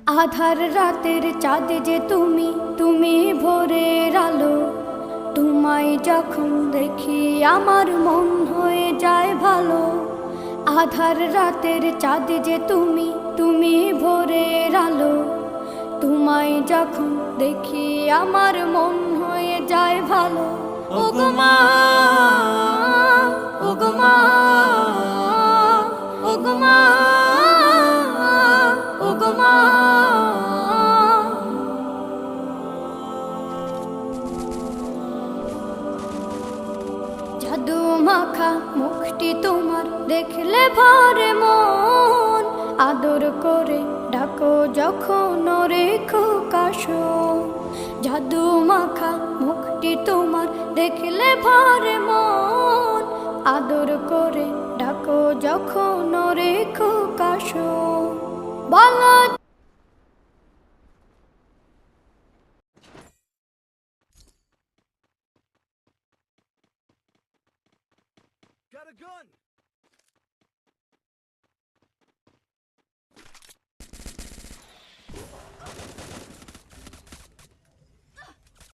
আধার রাতের চাঁদ যে তুমি, তুমি ভোরের আলো। তোমায় যখন দেখি আমার মন হয়ে যায় ভালো। আধার রাতের চাঁদ যে তুমি, তুমি ভোরের আলো। তোমায় যখন দেখি আমার মন হয়ে যায় ভালো। ওগো মা, ওগো মা, ওগো মা, ওগো মা। জাদু মাখা মুখটি তোমার দেখলে ভরে মন। আদর করে ডাকো যখন রেখো কাশো। জাদু মাখা মুখটি তোমার দেখলে ভরে মন। আদর করে ডাকো যখন রেখো কাশো। বলো Got a gun!